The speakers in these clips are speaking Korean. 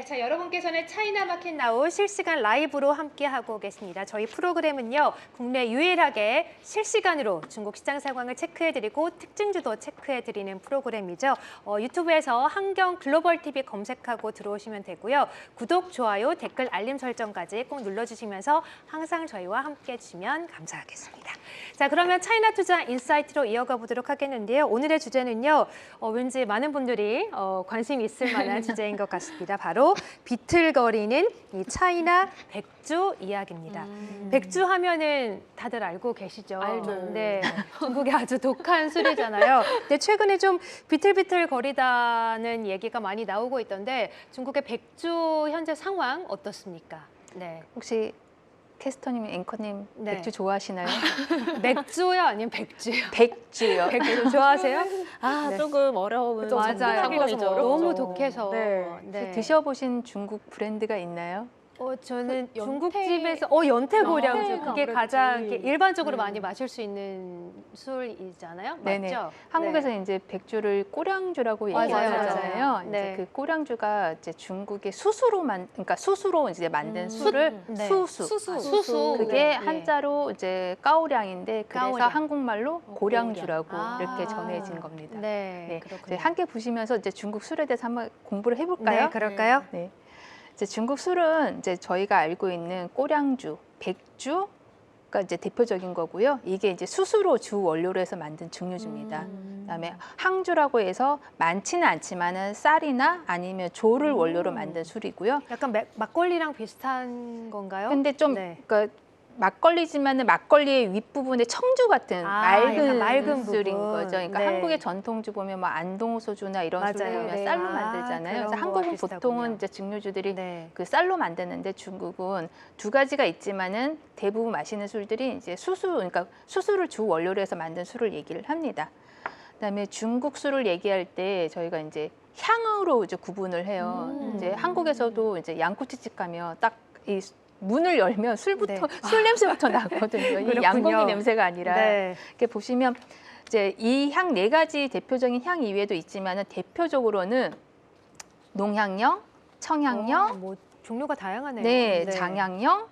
자, 여러분께서는 차이나마켓 나우 실시간 라이브로 함께하고 계십니다. 저희 프로그램은요, 국내 유일하게 실시간으로 중국 시장 상황을 체크해드리고 특징주도 체크해드리는 프로그램이죠. 유튜브에서 한경 글로벌 TV 검색하고 들어오시면 되고요. 구독, 좋아요, 댓글, 알림 설정까지 꼭 눌러주시면서 항상 저희와 함께 해주시면 감사하겠습니다. 자, 그러면 차이나 투자 인사이트로 이어가 보도록 하겠는데요. 오늘의 주제는요, 왠지 많은 분들이 관심 있을 만한 주제인 것 같습니다. 바로 비틀거리는 이 차이나 백주 이야기입니다. 백주 하면은 다들 알고 계시죠? 알죠. 네, 중국의 아주 독한 술이잖아요. 근데 최근에 좀 비틀비틀거리다는 얘기가 많이 나오고 있던데 중국의 백주 현재 상황 어떻습니까? 네. 혹시 캐스터님, 앵커님 네. 맥주 좋아하시나요? 맥주요? 아니면 백주요? 백주요. 백주 좋아하세요? 아, 네. 조금 어려운 좀 맞아요. 상황이죠. 너무 독해서. 네. 드셔보신 중국 브랜드가 있나요? 저는 그 중국집에서 연태고량주 연태 그게 아무래도 가장 제일. 일반적으로 많이 마실 수 있는 술이잖아요. 네네. 맞죠? 한국에서 네. 이제 백주를 꼬량주라고 맞아요, 얘기하잖아요. 맞아요. 이제 네. 그 꼬량주가 이제 중국의 그러니까 수수로 이제 만든 술을 네. 수수. 수수. 그게 네. 한자로 이제 까오량인데 그래서 까오량. 한국말로 고량주라고 고량. 이렇게 전해진 겁니다. 네, 네. 그렇군요. 이제 함께 보시면서 이제 중국 술에 대해서 한번 공부를 해볼까요? 네, 그럴까요? 네. 이제 중국 술은 이제 저희가 알고 있는 꼬량주, 백주가 이제 대표적인 거고요. 이게 이제 수수로 주 원료로 해서 만든 증류주입니다. 그다음에 항주라고 해서 많지는 않지만은 쌀이나 아니면 조를 원료로 만든 술이고요. 약간 막걸리랑 비슷한 건가요? 근데 좀 네. 그러니까 막걸리지만은 막걸리의 윗부분에 청주 같은 약간 맑은 맑은 술인 부분. 거죠. 그러니까 네. 한국의 전통주 보면 뭐 안동 소주나 이런 맞아요. 술을 보면 네. 쌀로 만들잖아요. 그런 그래서 거와 한국은 비슷하군요. 보통은 이제 증류주들이 네. 그 쌀로 만드는데 중국은 두 가지가 있지만은 대부분 마시는 술들이 이제 그러니까 수수를 주 원료로 해서 만든 술을 얘기를 합니다. 그다음에 중국 술을 얘기할 때 저희가 이제 향으로 이제 구분을 해요. 이제 한국에서도 이제 양꼬치집 가면 딱 이 문을 열면 술 냄새부터 나거든요. 이 그렇군요. 양고기 냄새가 아니라 네. 이렇게 보시면 이제 이 향 네 가지 대표적인 향 이외에도 있지만은 대표적으로는 농향형, 청향형, 뭐 종류가 다양하네요. 네, 장향형,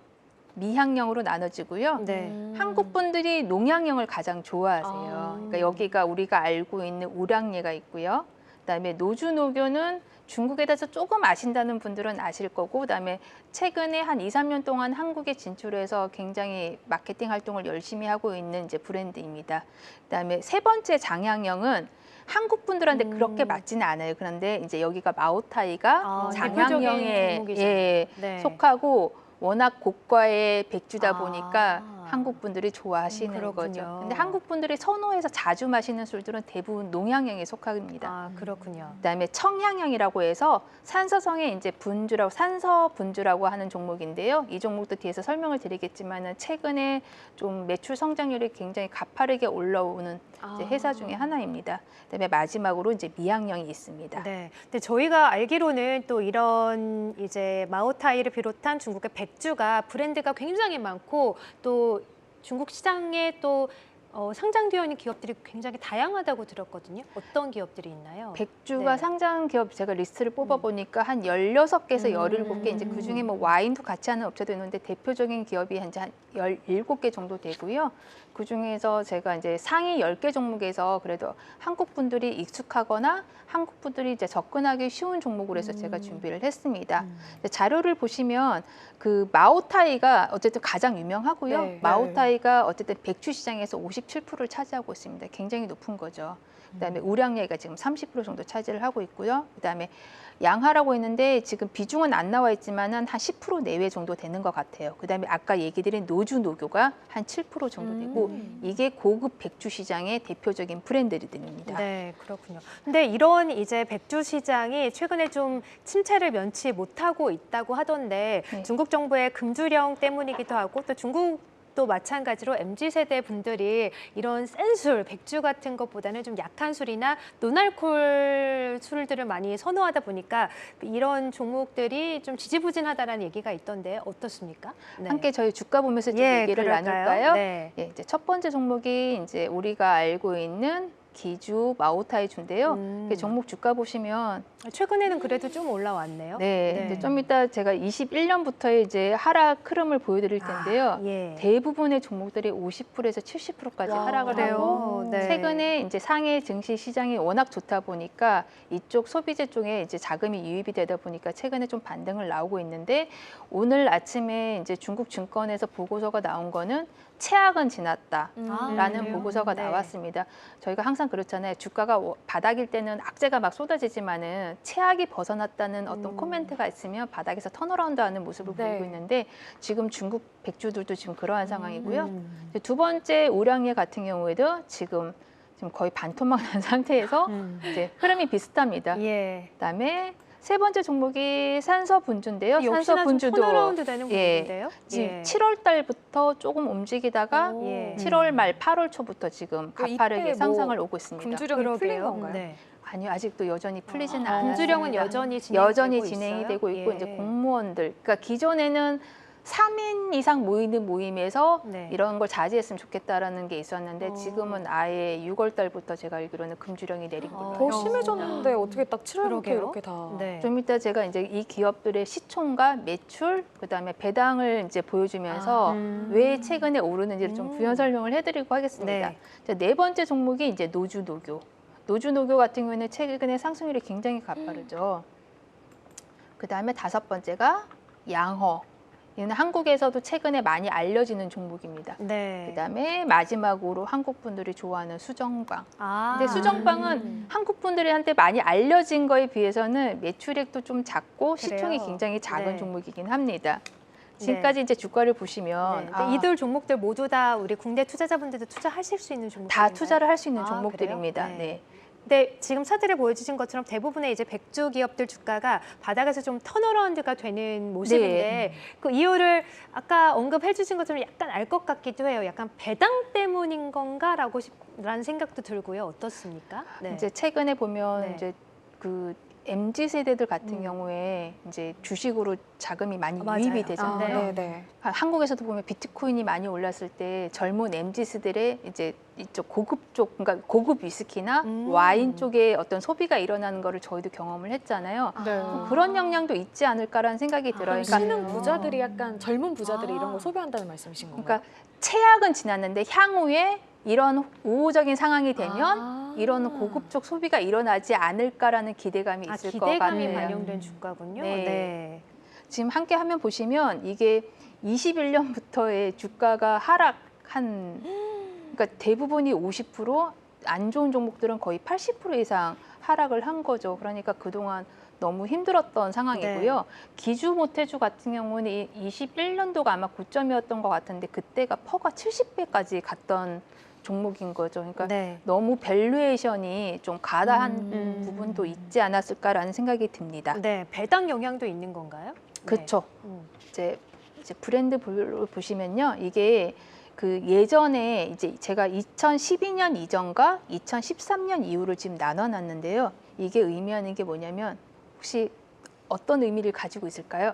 미향형으로 나눠지고요. 네. 한국 분들이 농향형을 가장 좋아하세요. 그러니까 여기가 우리가 알고 있는 우량예가 있고요. 그다음에 노주노교는 중국에 대해서 조금 아신다는 분들은 아실 거고, 그다음에 최근에 한 2, 3년 동안 한국에 진출해서 굉장히 마케팅 활동을 열심히 하고 있는 이제 브랜드입니다. 그다음에 세 번째 장향형은 한국 분들한테 그렇게 맞지는 않아요. 그런데 이제 여기가 마오타이가 장향형에 네. 속하고 워낙 고가의 백주다 보니까 한국 분들이 좋아하시는 그렇군요. 거죠. 근데 한국 분들이 선호해서 자주 마시는 술들은 대부분 농향형에 속합니다. 그렇군요. 그다음에 청향형이라고 해서 산서성의 이제 분주라고 산서 분주라고 하는 종목인데요. 이 종목도 뒤에서 설명을 드리겠지만은 최근에 좀 매출 성장률이 굉장히 가파르게 올라오는 이제 회사 중에 하나입니다. 그다음에 마지막으로 이제 미향형이 있습니다. 네. 근데 저희가 알기로는 또 이런 이제 마오타이를 비롯한 중국의 백주가 브랜드가 굉장히 많고 또 중국 시장에 또 상장되어 있는 기업들이 굉장히 다양하다고 들었거든요. 어떤 기업들이 있나요? 백주가 네. 상장 기업 제가 리스트를 뽑아보니까 한 16개에서 17개 이제 그중에 뭐 와인도 같이 하는 업체도 있는데 대표적인 기업이 현재 한 17개 정도 되고요. 그중에서 제가 이제 상위 10개 종목에서 그래도 한국 분들이 익숙하거나 한국 분들이 이제 접근하기 쉬운 종목으로 해서 제가 준비를 했습니다. 자료를 보시면 그 마오타이가 어쨌든 가장 유명하고요. 네. 마오타이가 어쨌든 백주 시장에서 57%를 차지하고 있습니다. 굉장히 높은 거죠. 그다음에 우량예가 지금 30% 정도 차지를 하고 있고요. 그다음에 양하라고 했는데 지금 비중은 안 나와 있지만은 한 10% 내외 정도 되는 것 같아요. 그다음에 아까 얘기 드린 노주노교가 한 7% 정도 되고 이게 고급 백주 시장의 대표적인 브랜드들입니다. 네, 그렇군요. 근데 이런 이제 백주 시장이 최근에 좀 침체를 면치 못하고 있다고 하던데 네. 중국 정부의 금주령 때문이기도 하고 또 중국도 마찬가지로 MZ세대 분들이 이런 센 술, 백주 같은 것보다는 좀 약한 술이나 노알콜 술들을 많이 선호하다 보니까 이런 종목들이 좀 지지부진하다라는 얘기가 있던데 어떻습니까? 네. 함께 저희 주가 보면서 좀 얘기를 그럴까요? 나눌까요? 네. 예, 이제 첫 번째 종목이 이제 우리가 알고 있는 기주, 마오타이주인데요. 이게 종목 주가 보시면 최근에는 그래도 좀 올라왔네요. 네, 이제 좀 이따 제가 21년부터의 이제 하락 흐름을 보여드릴 텐데요. 예. 대부분의 종목들이 50%에서 70%까지 와, 하락을 그래요? 하고 네. 최근에 이제 상해 증시 시장이 워낙 좋다 보니까 이쪽 소비재 쪽에 이제 자금이 유입이 되다 보니까 최근에 좀 반등을 나오고 있는데 오늘 아침에 이제 중국 증권에서 보고서가 나온 거는 최악은 지났다라는 그래요? 보고서가 네. 나왔습니다. 저희가 항상 그렇잖아요. 주가가 바닥일 때는 악재가 막 쏟아지지만은 최악이 벗어났다는 어떤 코멘트가 있으면 바닥에서 턴어라운드하는 모습을 네. 보이고 있는데 지금 중국 백주들도 지금 그러한 상황이고요. 음. 이제 두 번째 우량예 같은 경우에도 지금 거의 반토막 난 상태에서 이제 흐름이 비슷합니다. 예. 그다음에 세 번째 종목이 산소 분주인데요. 산소 역시나 좀 분주도 턴어라운드 되는 예, 분인데요. 지금 7월 달부터 조금 움직이다가 예. 7월 말 8월 초부터 지금 그 가파르게 이때 뭐 상승을 오고 있습니다. 금주령이 풀린 그러게요. 건가요? 네. 아니요, 아직도 여전히 풀리지는 아, 않았습니다. 금주령은 여전히 진행이 있어요? 되고 있고 예. 이제 공무원들, 그러니까 기존에는 3인 이상 모이는 모임에서 네. 이런 걸 자제했으면 좋겠다라는 게 있었는데 어. 지금은 아예 6월 달부터 제가 알기로는 금주령이 내린 걸로 어. 더 알고 있습니다. 심해졌는데 어떻게 딱 7월부터 그러게요. 이렇게 다. 네. 좀 이따 제가 이제 이 기업들의 시총과 매출, 그다음에 배당을 이제 보여주면서 왜 최근에 오르는지를 좀 부연 설명을 해드리고 하겠습니다. 네. 자, 네 번째 종목이 이제 노주노교. 노주노교 같은 경우에는 최근에 상승률이 굉장히 가파르죠. 그다음에 다섯 번째가 양허. 이는 한국에서도 최근에 많이 알려지는 종목입니다. 네. 그다음에 마지막으로 한국 분들이 좋아하는 수정방. 아. 근데 수정방은 한국 분들한테 많이 알려진 거에 비해서는 매출액도 좀 작고 시총이 그래요? 굉장히 작은 네. 종목이긴 합니다. 지금까지 이제 주가를 보시면 네. 근데 이들 종목들 모두 다 우리 국내 투자자분들도 투자하실 수 있는 종목들 다 투자를 할 수 있는 아, 종목들입니다. 그래요? 네. 네. 근데 지금 차트를 보여주신 것처럼 대부분의 이제 백주 기업들 주가가 바닥에서 좀 턴어라운드가 되는 모습인데 네. 그 이유를 아까 언급해주신 것처럼 약간 알 것 같기도 해요. 약간 배당 때문인 건가라고 라는 생각도 들고요. 어떻습니까? 네. 이제 최근에 보면 네. 이제 그 MZ 세대들 같은 경우에 이제 주식으로 자금이 많이 맞아요. 유입이 아, 되잖아요. 네, 네. 한국에서도 보면 비트코인이 많이 올랐을 때 젊은 MZ세들의 이제 이쪽 고급 쪽, 그러니까 고급 위스키나 와인 쪽에 어떤 소비가 일어나는 거를 저희도 경험을 했잖아요. 네. 그런 영향도 있지 않을까라는 생각이 들어요. 그러니까, 신흥 부자들이 약간 젊은 부자들이 아. 이런 걸 소비한다는 말씀이신 건가요? 그러니까 최악은 지났는데 향후에 이런 우호적인 상황이 되면 아. 이런 고급적 소비가 일어나지 않을까라는 기대감이 있을 것 기대감이 같아요. 반영된 주가군요. 네. 네. 지금 함께 화면 보시면 이게 21년부터의 주가가 하락한 그러니까 대부분이 50%안 좋은 종목들은 거의 80% 이상 하락을 한 거죠. 그러니까 그동안 너무 힘들었던 상황이고요. 네. 기주 모태주 같은 경우는 21년도가 아마 고점이었던 것 같은데 그때가 퍼가 70배까지 갔던 종목인 거죠. 그러니까 네. 너무 밸류에이션이 좀 과다한 부분도 있지 않았을까라는 생각이 듭니다. 네. 배당 영향도 있는 건가요? 그렇죠. 네. 이제 브랜드별로 보시면요. 이게 그 예전에 이제 제가 2012년 이전과 2013년 이후를 지금 나눠놨는데요. 이게 의미하는 게 뭐냐면 혹시 어떤 의미를 가지고 있을까요?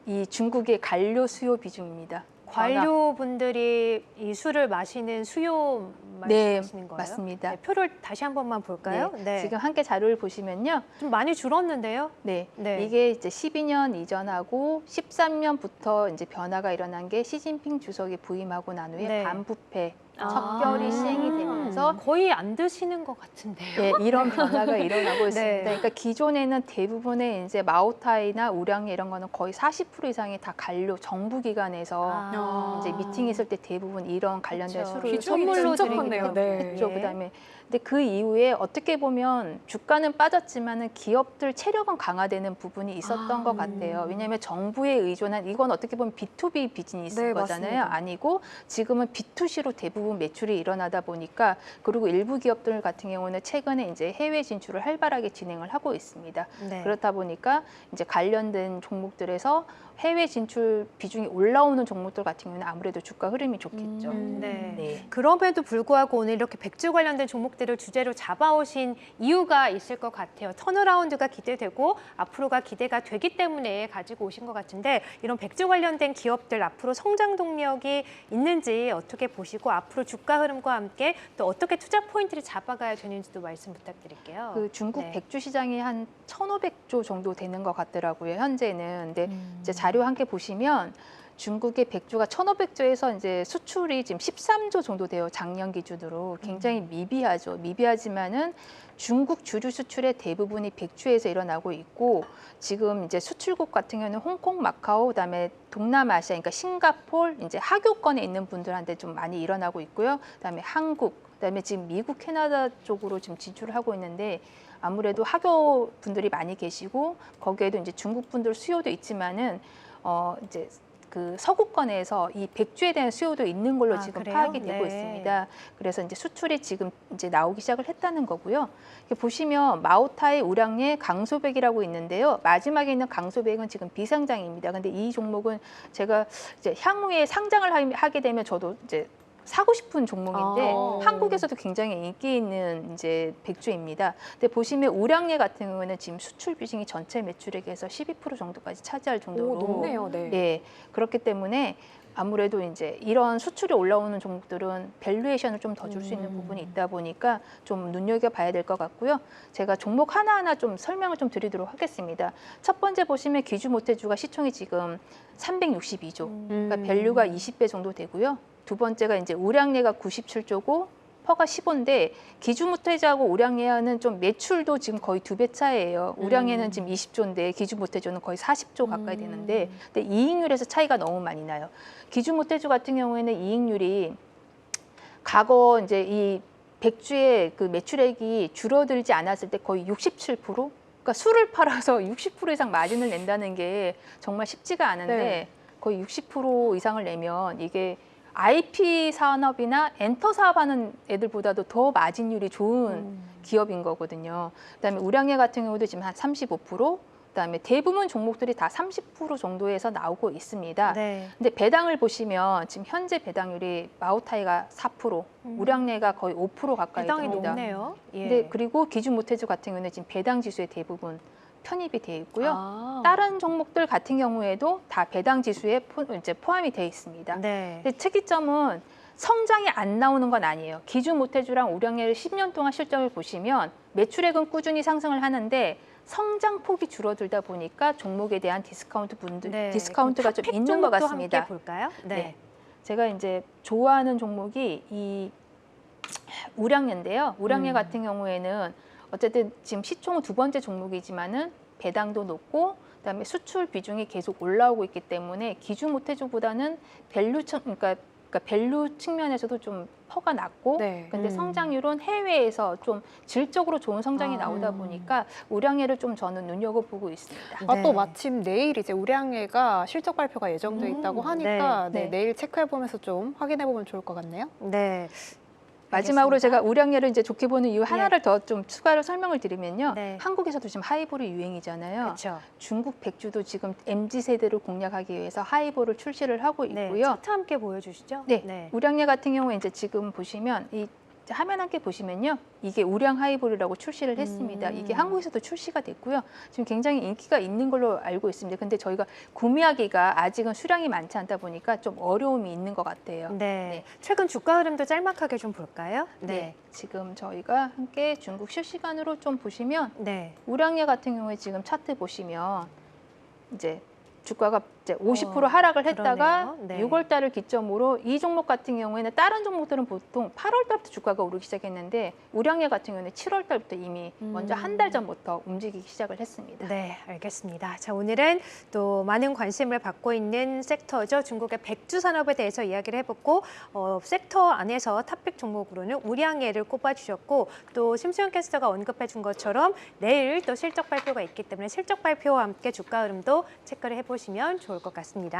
이 중국의 관료 수요 비중입니다. 관료분들이 이 술을 마시는 수요 네, 말씀하시는 거예요? 맞습니다. 네, 표를 다시 한 번만 볼까요? 네. 지금 함께 자료를 보시면요. 좀 많이 줄었는데요. 네, 네. 이게 이제 12년 이전하고 13년부터 이제 변화가 일어난 게 시진핑 주석이 부임하고 난 후에 네. 반부패 아. 척결이 시행이 되면서 거의 안 드시는 것 같은데요. 네, 이런 변화가 일어나고 있습니다. 네. 그러니까 기존에는 대부분의 이제 마오타이나 우량예 이런 거는 거의 40% 이상이 다 관료 정부 기관에서 아. 이제 미팅 있을 때 대부분 이런 관련된 그렇죠. 술을 비중이 선물로 진짜 드리기 컸네요. 때문에 네. 그렇죠. 예. 그다음에 근데 그 이후에 어떻게 보면 주가는 빠졌지만은 기업들 체력은 강화되는 부분이 있었던 것 같아요. 왜냐하면 정부에 의존한 이건 어떻게 보면 B2B 비즈니스인 네, 거잖아요. 맞습니다. 아니고 지금은 B2C로 대부분 매출이 일어나다 보니까 그리고 일부 기업들 같은 경우는 최근에 이제 해외 진출을 활발하게 진행을 하고 있습니다. 네. 그렇다 보니까 이제 관련된 종목들에서 해외 진출 비중이 올라오는 종목들 같은 경우는 아무래도 주가 흐름이 좋겠죠. 네. 네. 그럼에도 불구하고 오늘 이렇게 백주 관련된 종목들을 주제로 잡아오신 이유가 있을 것 같아요. 턴어라운드가 기대되고 앞으로가 기대가 되기 때문에 가지고 오신 것 같은데 이런 백주 관련된 기업들 앞으로 성장 동력이 있는지 어떻게 보시고 앞으로 앞으로 주가 흐름과 함께 또 어떻게 투자 포인트를 잡아가야 되는지도 말씀 부탁드릴게요. 그 중국 네. 백주 시장이 한 1,500조 정도 되는 것 같더라고요, 현재는. 근데 음. 이제 자료 함께 보시면 중국의 백주가 1,500조에서 이제 수출이 지금 13조 정도 돼요, 작년 기준으로. 굉장히 미비하죠. 미비하지만은 중국 주류 수출의 대부분이 백주에서 일어나고 있고, 지금 이제 수출국 같은 경우는 홍콩, 마카오, 그다음에 동남아시아, 그러니까 싱가포르, 이제 하교권에 있는 분들한테 좀 많이 일어나고 있고요. 그다음에 한국, 그다음에 지금 미국, 캐나다 쪽으로 지금 진출을 하고 있는데, 아무래도 하교 분들이 많이 계시고 거기에도 이제 중국 분들 수요도 있지만은 이제 그 서구권에서 이 백주에 대한 수요도 있는 걸로 지금 그래요? 파악이 되고 네. 있습니다. 그래서 이제 수출이 지금 이제 나오기 시작을 했다는 거고요. 이렇게 보시면 마오타이, 우량예, 강소백이라고 있는데요. 마지막에 있는 강소백은 지금 비상장입니다. 근데 이 종목은 제가 이제 향후에 상장을 하게 되면 저도 이제 사고 싶은 종목인데 한국에서도 굉장히 인기 있는 이제 백주입니다. 근데 보시면 우량예 같은 경우는 지금 수출 비중이 전체 매출액에서 12% 정도까지 차지할 정도로 오, 높네요. 네. 예, 그렇기 때문에 아무래도 이제 이런 수출이 올라오는 종목들은 밸류에이션을 좀 더 줄 수 있는 부분이 있다 보니까 좀 눈여겨봐야 될 것 같고요. 제가 종목 하나하나 좀 설명을 좀 드리도록 하겠습니다. 첫 번째 보시면 기주 모태주가 시총이 지금 362조, 그러니까 밸류가 20배 정도 되고요. 두 번째가 이제 우량예가 97조고 퍼가 15인데 기주모태주하고 우량예는 좀 매출도 지금 거의 2배 차이예요. 우량예는 지금 20조인데 기주모태주는 거의 40조 가까이 되는데 근데 이익률에서 차이가 너무 많이 나요. 기주모태주 같은 경우에는 이익률이 과거 이제 이 백주의 그 매출액이 줄어들지 않았을 때 거의 67%? 그러니까 술을 팔아서 60% 이상 마진을 낸다는 게 정말 쉽지가 않은데 네. 거의 60% 이상을 내면 이게 IP 산업이나 엔터 사업하는 애들보다도 더 마진율이 좋은 기업인 거거든요. 그다음에 우량예 같은 경우도 지금 한 35%, 그다음에 대부분 종목들이 다 30% 정도에서 나오고 있습니다. 네. 근데 배당을 보시면 지금 현재 배당률이 마오타이가 4%, 우량예가 거의 5% 가까이 배당이 됩니다. 높네요. 예. 근데 그리고 기준모태주 같은 경우는 지금 배당 지수의 대부분 편입이 되어 있고요. 아. 다른 종목들 같은 경우에도 다 배당 지수에 이제 포함이 되어 있습니다. 네. 근데 특이점은 성장이 안 나오는 건 아니에요. 기준 모태주랑 우량예를 10년 동안 실적을 보시면 매출액은 꾸준히 상승을 하는데 성장 폭이 줄어들다 보니까 종목에 대한 디스카운트가 좀 있는 것 같습니다. 함께 볼까요? 네. 네. 제가 이제 좋아하는 종목이 이 우량예인데요. 우량예 같은 경우에는 어쨌든 지금 시총은 두 번째 종목이지만은 배당도 높고 그다음에 수출 비중이 계속 올라오고 있기 때문에 기준 모태주보다는 그러니까 밸류 측면에서도 좀 퍼가 낮고 네. 근데 성장률은 해외에서 좀 질적으로 좋은 성장이 나오다 보니까 우량예를 좀 저는 눈여겨보고 있습니다. 네. 아, 또 마침 내일 이제 우량예가 실적 발표가 예정돼 있다고 하니까 네. 내일 체크해 보면서 좀 확인해 보면 좋을 것 같네요. 네. 마지막으로 알겠습니다. 제가 우량예를 이제 좋게 보는 이유 하나를 더 좀 추가로 설명을 드리면요. 네. 한국에서도 지금 하이볼이 유행이잖아요. 그렇죠. 중국 백주도 지금 MZ 세대를 공략하기 위해서 하이볼을 출시를 하고 네. 있고요. 차트 함께 보여주시죠. 네. 우량예 같은 경우에 이제 지금 보시면 이 화면 함께 보시면요. 이게 우량 하이볼이라고 출시를 했습니다. 이게 한국에서도 출시가 됐고요. 지금 굉장히 인기가 있는 걸로 알고 있습니다. 근데 저희가 구매하기가 아직은 수량이 많지 않다 보니까 좀 어려움이 있는 것 같아요. 네. 최근 주가 흐름도 짤막하게 좀 볼까요? 네. 지금 저희가 함께 중국 실시간으로 좀 보시면 네. 우량예 같은 경우에 지금 차트 보시면 이제 주가가 이제 50% 하락을 했다가 그러네요. 네. 6월 달을 기점으로 이 종목 같은 경우에는 다른 종목들은 보통 8월 달부터 주가가 오르기 시작했는데 우량예 같은 경우는 7월 달부터 이미 먼저 한 달 전부터 움직이기 시작을 했습니다. 네, 알겠습니다. 자, 오늘은 또 많은 관심을 받고 있는 섹터죠. 중국의 백주 산업에 대해서 이야기를 해봤고 섹터 안에서 탑픽 종목으로는 우량예를 꼽아주셨고 또 심수영 캐스터가 언급해준 것처럼 내일 또 실적 발표가 있기 때문에 실적 발표와 함께 주가 흐름도 체크를 해보시면 좋을 것 같습니다.